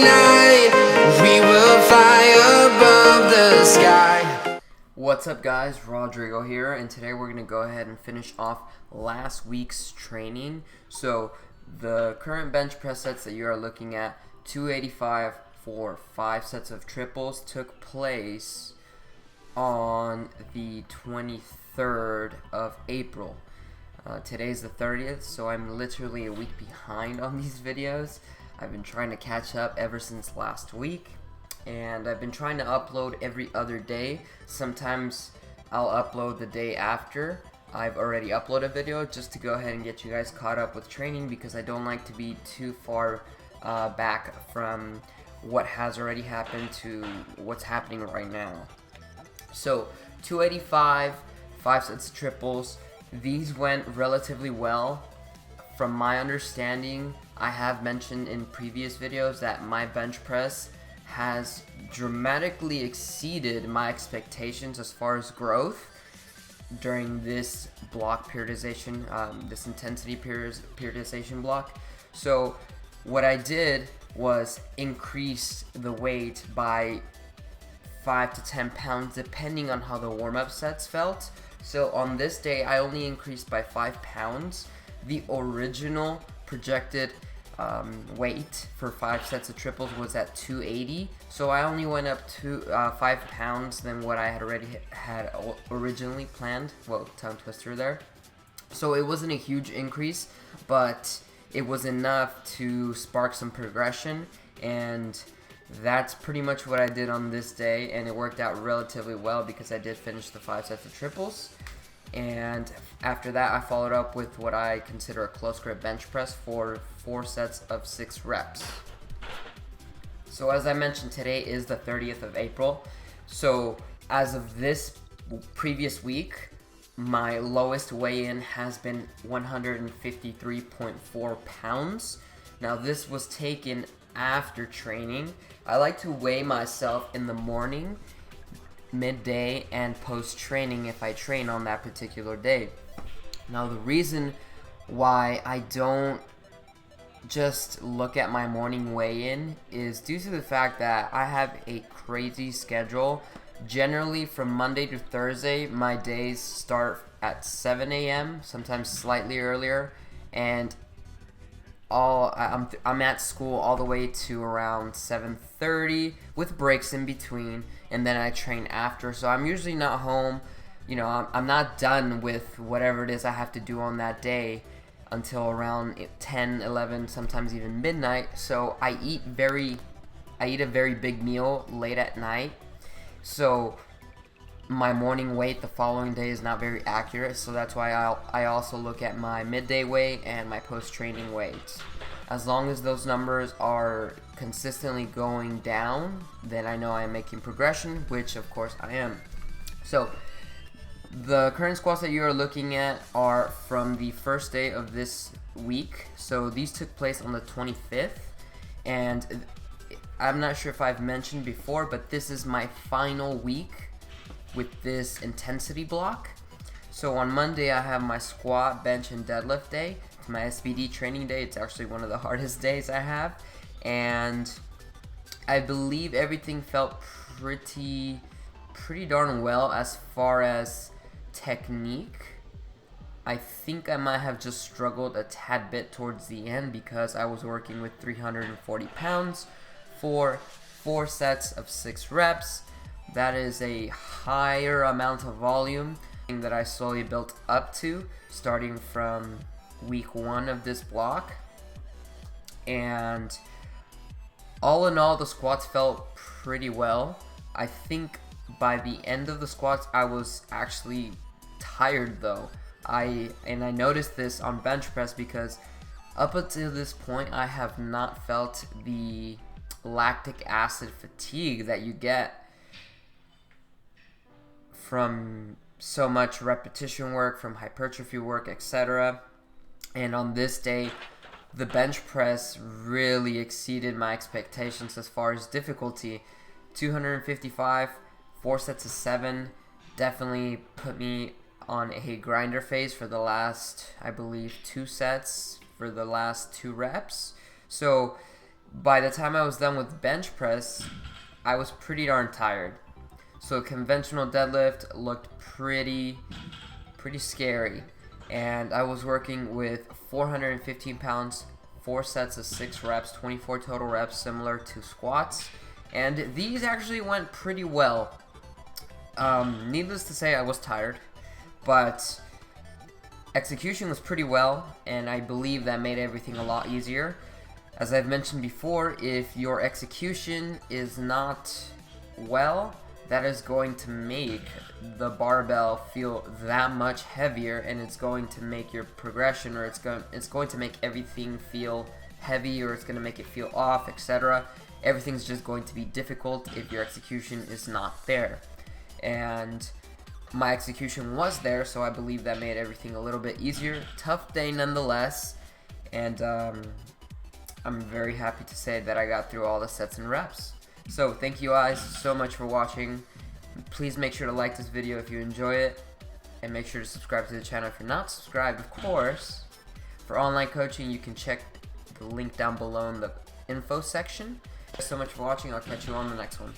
night, we will fly above the sky. What's up guys, Rodrigo here, and today we're going to go ahead and finish off last week's training. So the current bench press sets that you are looking at, 285 for 5 sets of triples, took place on the 23rd of April. Today's the 30th, so I'm literally a week behind on these videos. I've been trying to catch up ever since last week, and I've been trying to upload every other day. Sometimes I'll upload the day after I've already uploaded a video, just to go ahead and get you guys caught up with training, because I don't like to be too far back from what has already happened to what's happening right now. So 285, 5 sets of triples. These went relatively well. From my understanding, I have mentioned in previous videos that my bench press has dramatically exceeded my expectations as far as growth during this block periodization, this intensity periodization block. So what I did was increase the weight by 5 to 10 pounds depending on how the warm-up sets felt. So on this day, I only increased by 5 pounds. The original projected weight for 5 sets of triples was at 280, so I only went up to 5 pounds than what I had originally planned. Whoa, tongue twister there. So it wasn't a huge increase, but it was enough to spark some progression, and that's pretty much what I did on this day, and it worked out relatively well because I did finish the 5 sets of triples. And after that, I followed up with what I consider a close grip bench press for 4 sets of 6 reps. So as I mentioned, today is the 30th of April. So as of this previous week, my lowest weigh-in has been 153.4 pounds. Now this was taken after training. I like to weigh myself in the morning, midday, and post-training if I train on that particular day. Now the reason why I don't just look at my morning weigh-in is due to the fact that I have a crazy schedule. Generally from Monday to Thursday, my days start at 7 a.m., sometimes slightly earlier, and I'm at school all the way to around 7:30 with breaks in between, and then I train after. So I'm usually not home, I'm not done with whatever it is I have to do on that day until around 10, 11, sometimes even midnight. So I eat a very big meal late at night. So my morning weight the following day is not very accurate, so that's why I also look at my midday weight and my post-training weight. As long as those numbers are consistently going down, then I know I am making progression, which of course I am. So the current squats that you are looking at are from the first day of this week. So these took place on the 25th, and I'm not sure if I've mentioned before, but this is my final week with this intensity block. So on Monday I have my squat, bench, and deadlift day. It's my SBD training day. It's actually one of the hardest days I have, and I believe everything felt pretty darn well as far as technique. I think I might have just struggled a tad bit towards the end because I was working with 340 pounds for 4 sets of 6 reps. That is a higher amount of volume that I slowly built up to starting from week 1 of this block. And all in all, the squats felt pretty well. I think by the end of the squats, I was actually tired though. I noticed this on bench press because up until this point, I have not felt the lactic acid fatigue that you get from so much repetition work, from hypertrophy work, etc. And on this day, the bench press really exceeded my expectations as far as difficulty. 255, 4 sets of 7, definitely put me on a grinder phase for the last, I believe, 2 sets for the last 2 reps. So by the time I was done with bench press, I was pretty darn tired. So conventional deadlift looked pretty scary. And I was working with 415 pounds, 4 sets of 6 reps, 24 total reps, similar to squats. And these actually went pretty well. Needless to say, I was tired, but execution was pretty well, and I believe that made everything a lot easier. As I've mentioned before, if your execution is not well, that is going to make the barbell feel that much heavier, and it's going to make your progression, or it's going to make everything feel heavy, or it's going to make it feel off, etc. Everything's just going to be difficult if your execution is not there. And my execution was there, so I believe that made everything a little bit easier. Tough day nonetheless, and I'm very happy to say that I got through all the sets and reps. So thank you guys so much for watching. Please make sure to like this video if you enjoy it, and make sure to subscribe to the channel if you're not subscribed, of course. For online coaching, you can check the link down below in the info section. Thanks so much for watching. I'll catch you on the next one.